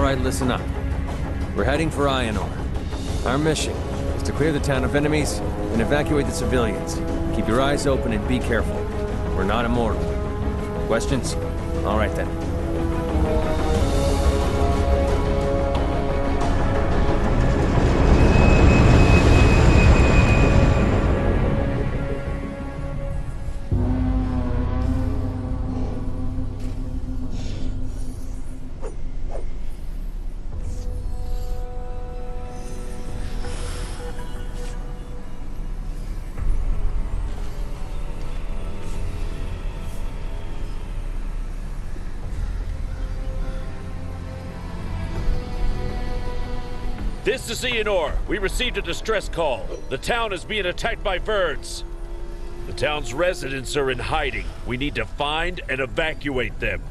Alright, listen up. We're heading for Ionor. Our mission is to clear the town of enemies and evacuate the civilians. Keep your eyes open and be careful. We're not immortal. Questions? Alright then. This is Ionor. We received a distress call. The town is being attacked by birds. The town's residents are in hiding. We need to find and evacuate them.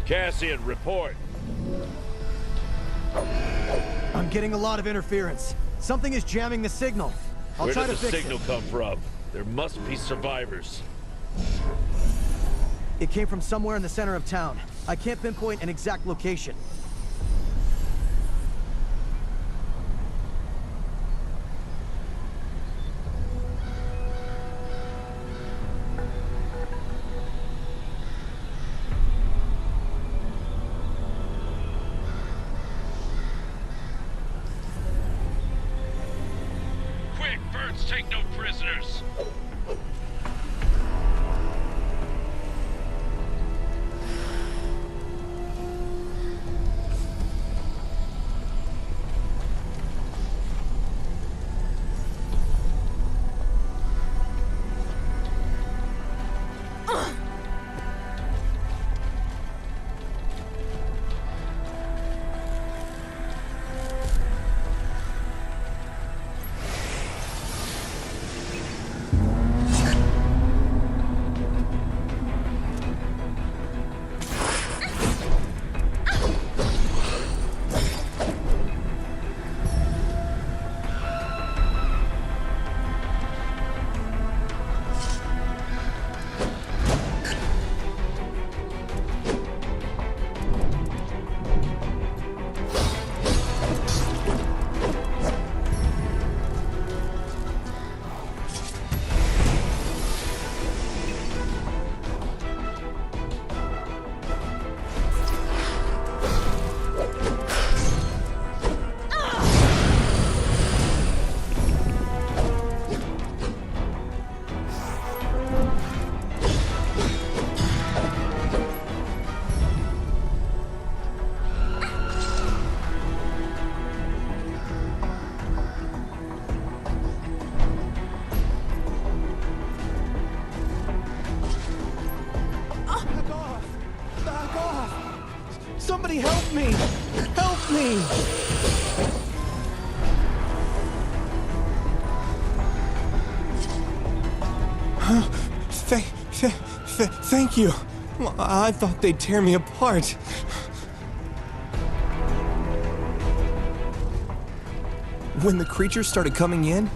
Cassian, report. I'm getting a lot of interference. Something is jamming the signal. I'll try to fix it. Where did the signal come from? There must be survivors. It came from somewhere in the center of town. I can't pinpoint an exact location. Quick, birds take no prisoners. Somebody help me! Help me! Thank you. I thought they'd tear me apart. When the creatures started coming in,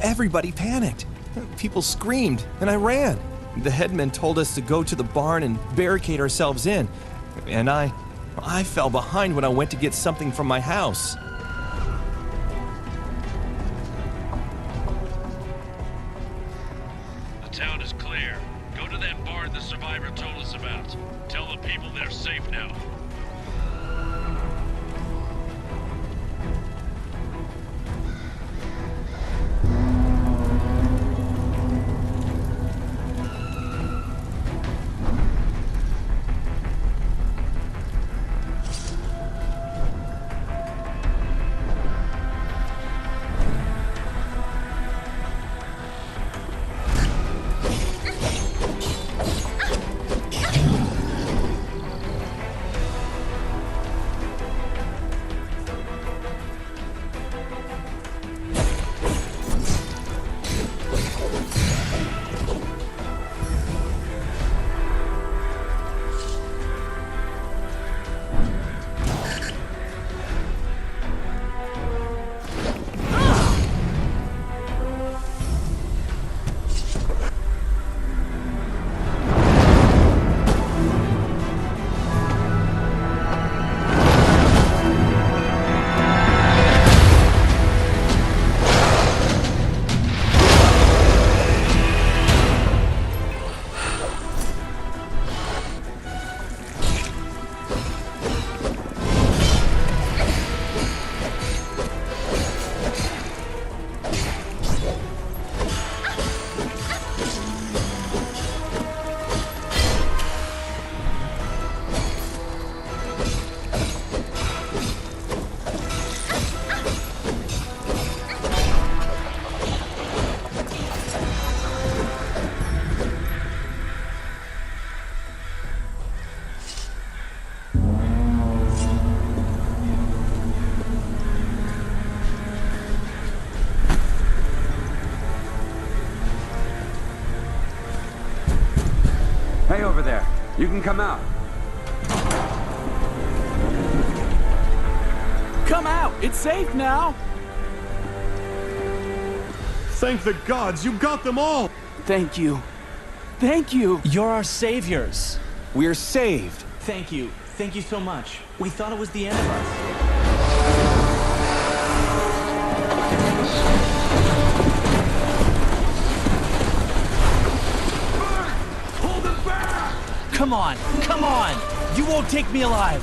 everybody panicked. People screamed, and I ran. The headman told us to go to the barn and barricade ourselves in. And I fell behind when I went to get something from my house. The town is clear. Go to that barn the survivor told us about. Tell the people they're safe now. You can come out. Come out! It's safe now! Thank the gods, you got them all! Thank you. Thank you! You're our saviors. We're saved. Thank you. Thank you so much. We thought it was the end of us. Come on! Come on! You won't take me alive!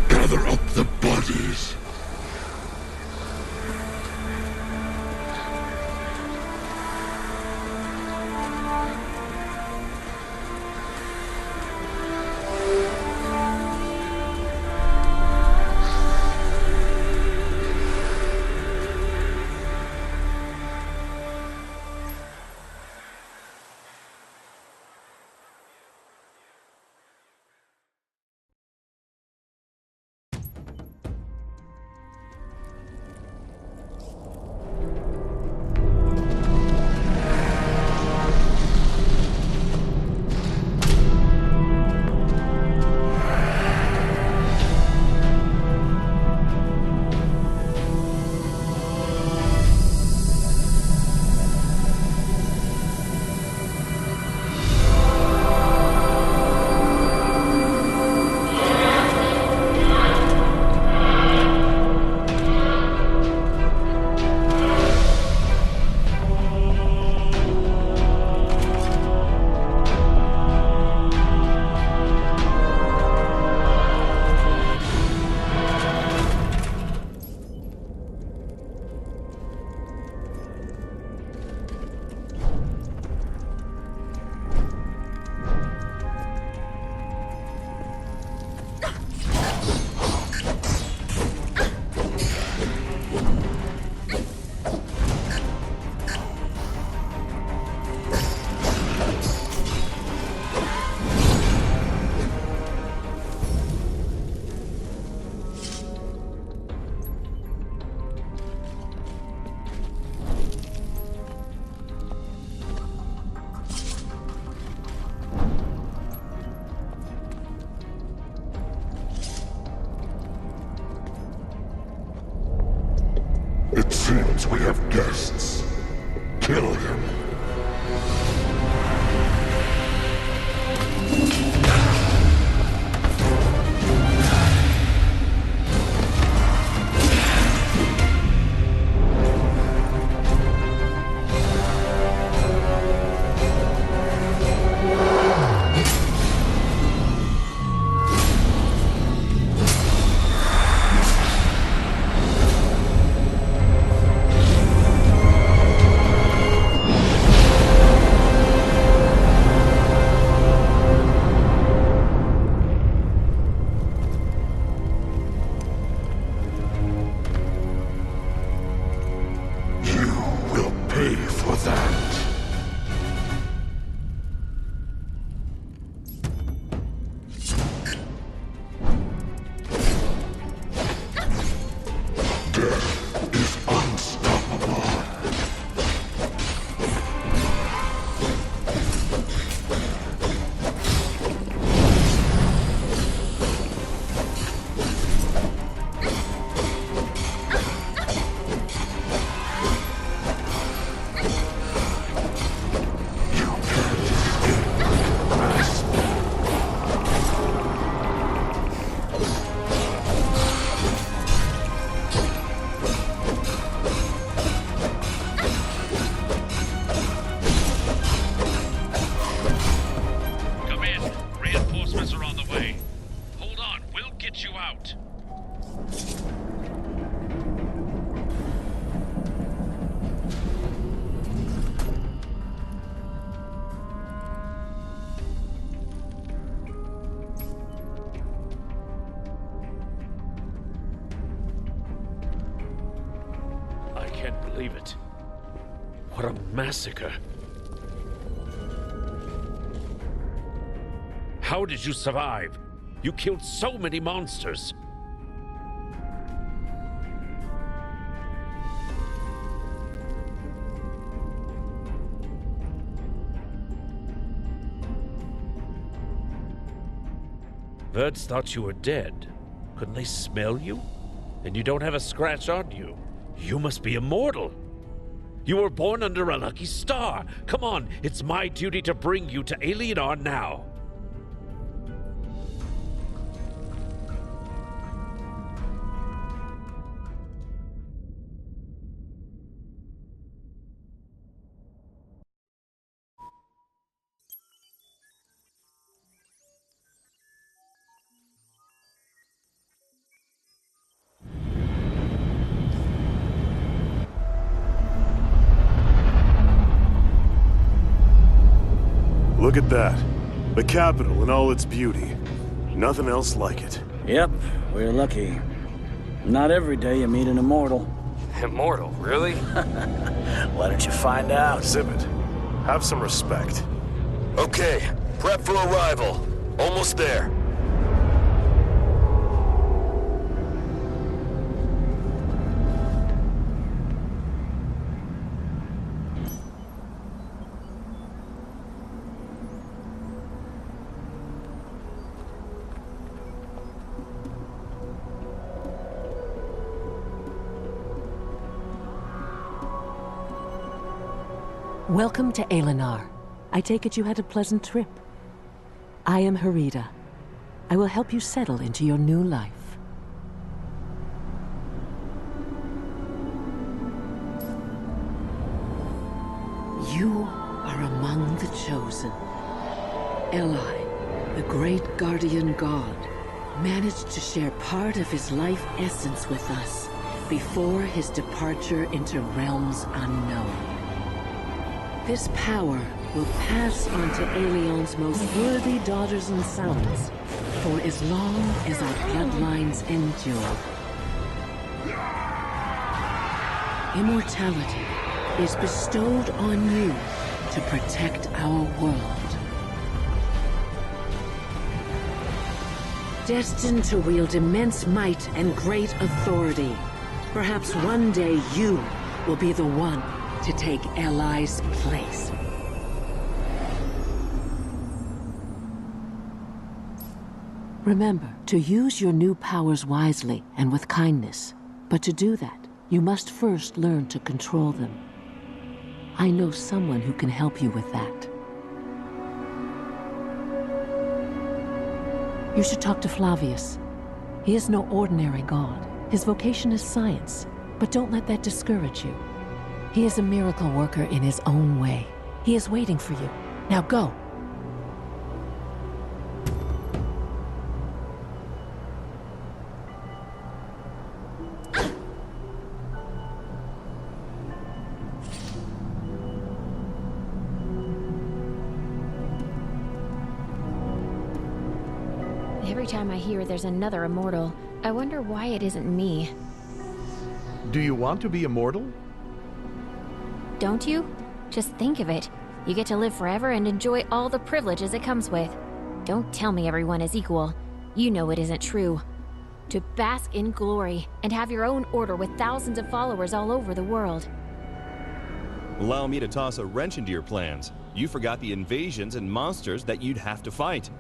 Gather up the bodies. It seems we have guests. Kill him. Pay for that. Death is unstoppable. believe it. What a massacre. How did you survive? You killed so many monsters. Birds thought you were dead. Couldn't they smell you? And you don't have a scratch on you. You must be immortal. You were born under a lucky star. Come on, it's my duty to bring you to Alienar now. Look at that. The capital in all its beauty. Nothing else like it. Yep, we're lucky. Not every day you meet an immortal. Immortal, really? Why don't you find out? Exhibit. Have some respect. Okay, prep for arrival. Almost there. Welcome to Alienar. I take it you had a pleasant trip. I am Harida. I will help you settle into your new life. You are among the chosen. Eli, the great guardian god, managed to share part of his life essence with us before his departure into realms unknown. This power will pass on to Alion's most worthy daughters and sons for as long as our bloodlines endure. Immortality is bestowed on you to protect our world. Destined to wield immense might and great authority, perhaps one day you will be the one to take Eli's place. Remember to use your new powers wisely and with kindness. But to do that, you must first learn to control them. I know someone who can help you with that. You should talk to Flavius. He is no ordinary god. His vocation is science, but don't let that discourage you. He is a miracle worker in his own way. He is waiting for you. Now go. Every time I hear there's another immortal, I wonder why it isn't me. Do you want to be immortal? Don't you? Just think of it. You get to live forever and enjoy all the privileges it comes with. Don't tell me everyone is equal. You know it isn't true. To bask in glory and have your own order with thousands of followers all over the world. Allow me to toss a wrench into your plans. You forgot the invasions and monsters that you'd have to fight.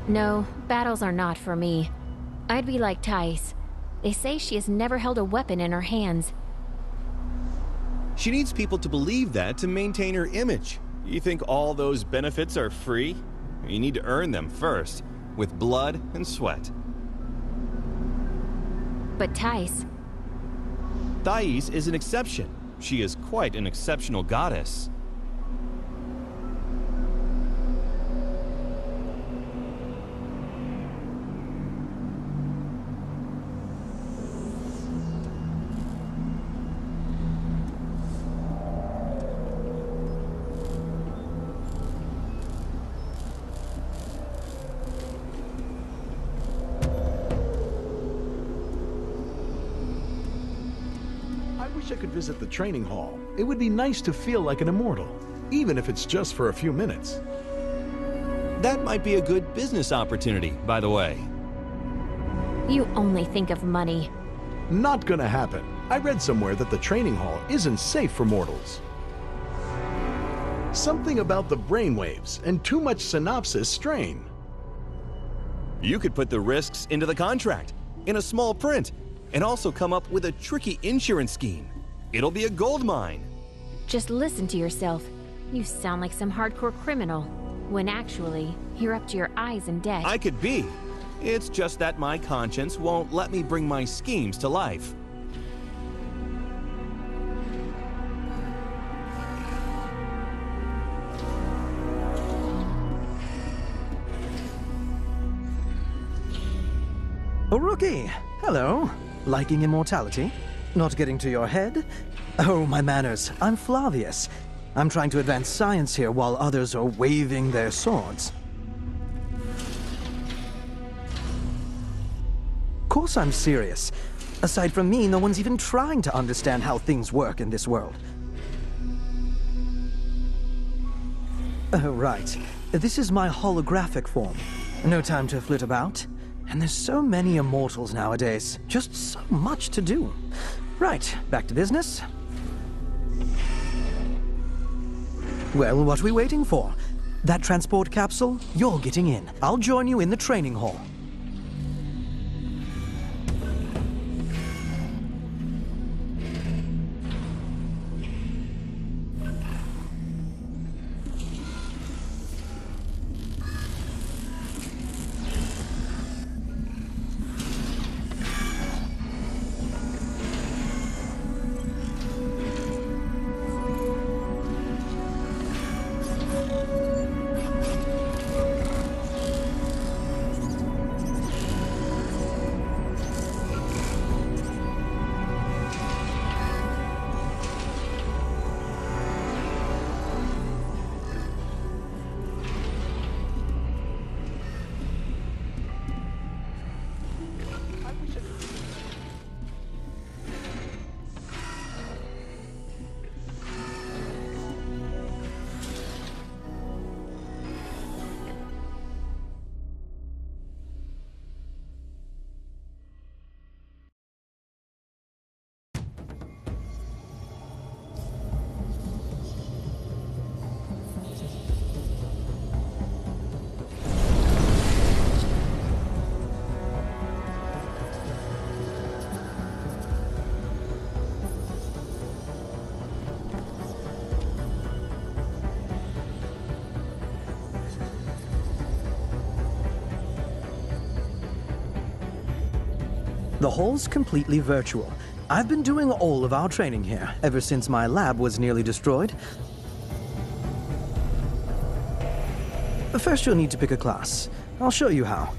No, battles are not for me. I'd be like Thais. They say she has never held a weapon in her hands. She needs people to believe that to maintain her image. You think all those benefits are free? You need to earn them first, with blood and sweat. But Thais... Thais is an exception. She is quite an exceptional goddess. I was wish I could visit the training hall. It would be nice to feel like an immortal, even if it's just for a few minutes. That might be a good business opportunity, by the way. You only think of money. Not gonna happen. I read somewhere that the training hall isn't safe for mortals. Something about the brainwaves and too much synopsis strain. You could put the risks into the contract, in a small print, and also come up with a tricky insurance scheme. It'll be a gold mine. Just listen to yourself. You sound like some hardcore criminal, when actually, you're up to your eyes in debt. I could be. It's just that my conscience won't let me bring my schemes to life. Oh, rookie! Hello. Liking immortality? Not getting to your head? Oh, my manners. I'm Flavius. I'm trying to advance science here while others are waving their swords. Of course I'm serious. Aside from me, no one's even trying to understand how things work in this world. Oh, right. This is my holographic form. No time to flit about. And there's so many immortals nowadays. Just so much to do. Right, back to business. Well, what are we waiting for? That transport capsule? You're getting in. I'll join you in the training hall. The hall's completely virtual. I've been doing all of our training here, ever since my lab was nearly destroyed. First, you'll need to pick a class. I'll show you how.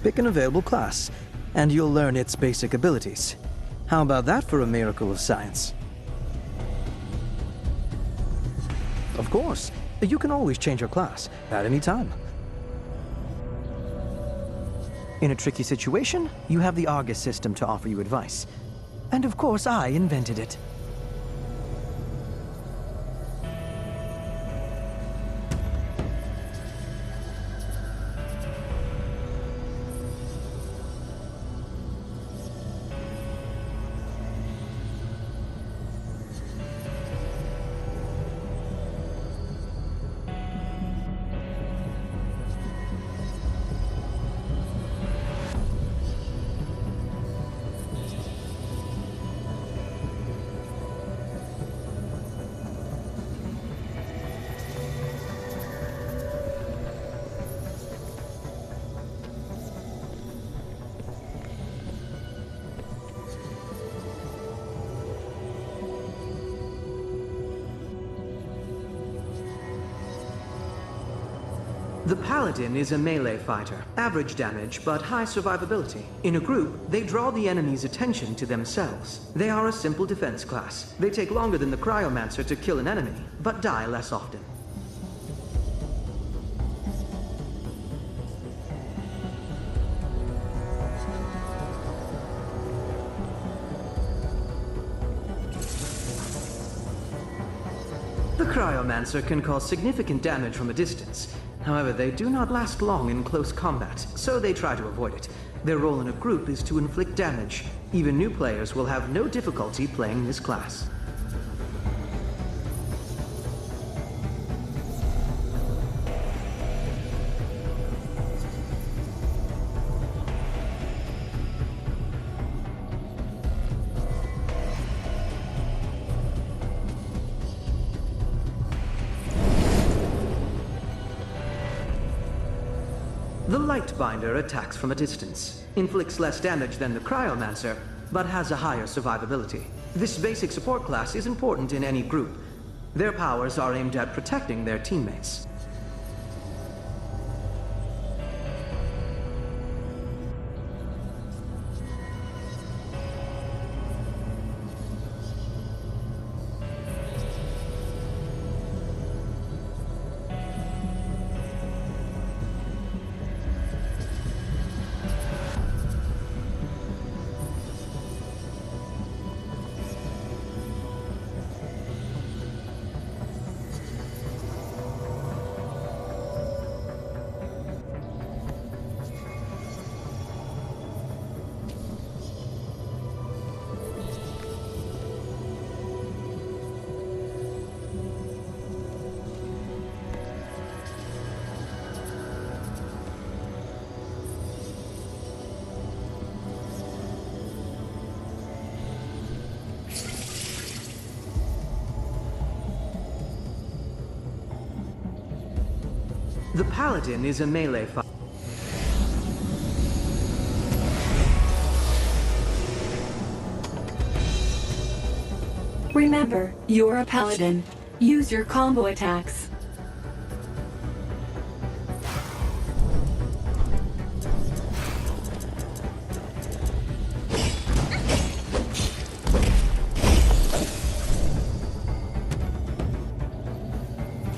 Pick an available class, and you'll learn its basic abilities. How about that for a miracle of science? Of course, you can always change your class at any time. In a tricky situation, you have the Argus system to offer you advice. And of course, I invented it. The Paladin is a melee fighter. Average damage, but high survivability. In a group, they draw the enemy's attention to themselves. They are a simple defense class. They take longer than the Cryomancer to kill an enemy, but die less often. Cryomancer can cause significant damage from a distance. However, they do not last long in close combat, so they try to avoid it. Their role in a group is to inflict damage. Even new players will have no difficulty playing this class. The Lightbinder attacks from a distance, inflicts less damage than the Cryomancer, but has a higher survivability. This basic support class is important in any group. Their powers are aimed at protecting their teammates. The Paladin is a melee fighter. Remember, you're a paladin. Use your combo attacks.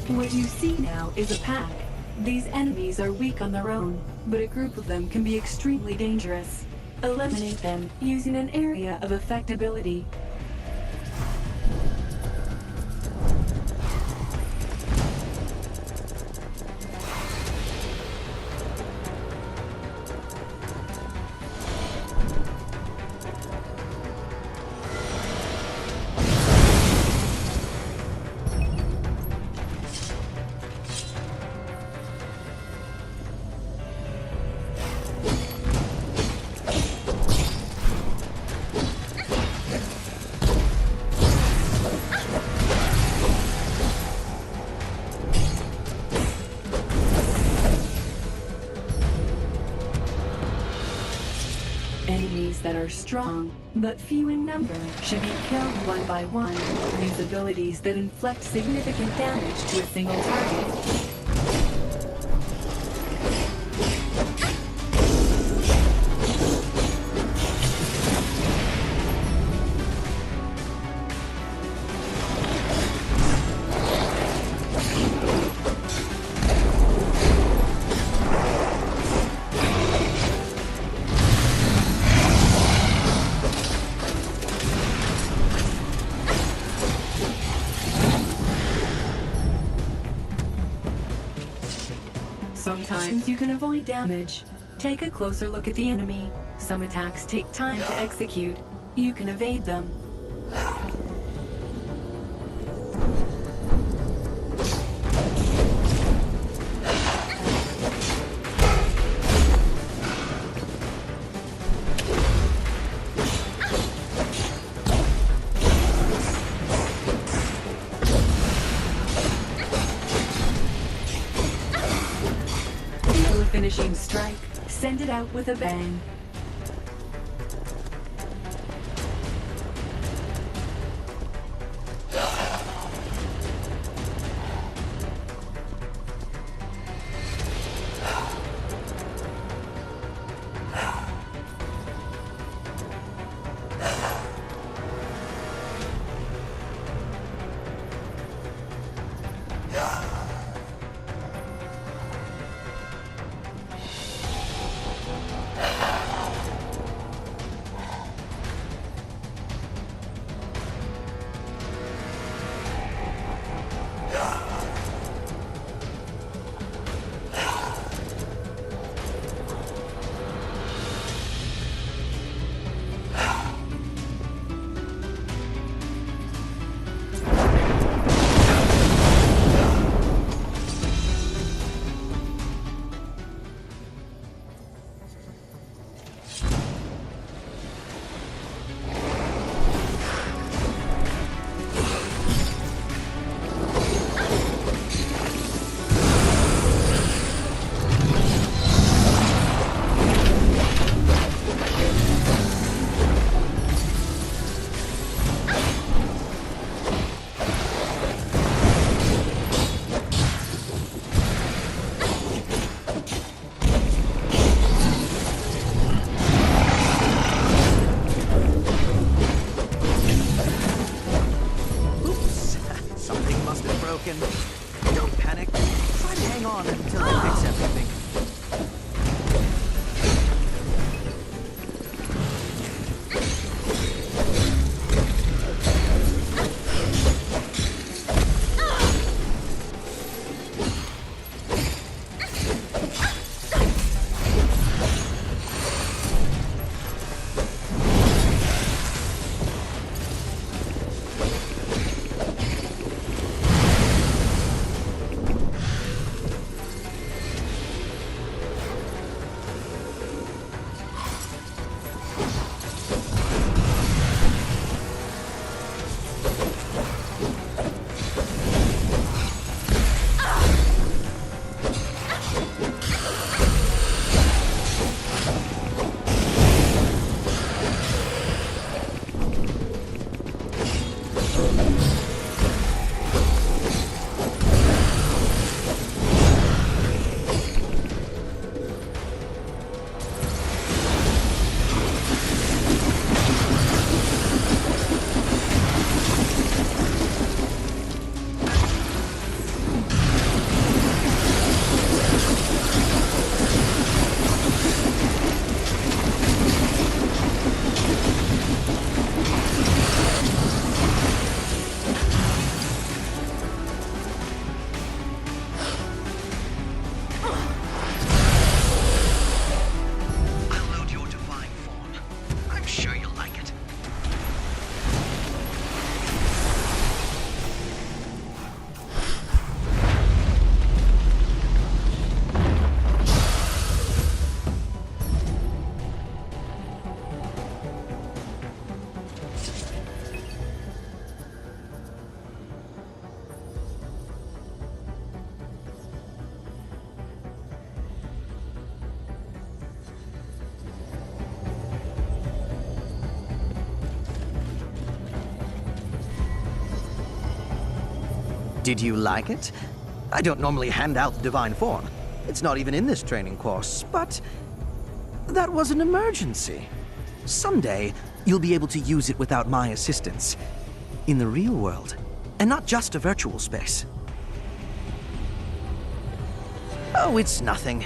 What you see now is a pack. These enemies are weak on their own, but a group of them can be extremely dangerous. Eliminate them using an area of affectability. Enemies that are strong, but few in number, should be killed one by one. Use abilities that inflict significant damage to a single target. Sometimes you can avoid damage. Take a closer look at the enemy. Some attacks take time to execute. You can evade them. Finishing strike. Send it out with a bang. Did you like it? I don't normally hand out the divine form. It's not even in this training course, but that was an emergency. Someday, you'll be able to use it without my assistance. In the real world, and not just a virtual space. Oh, it's nothing.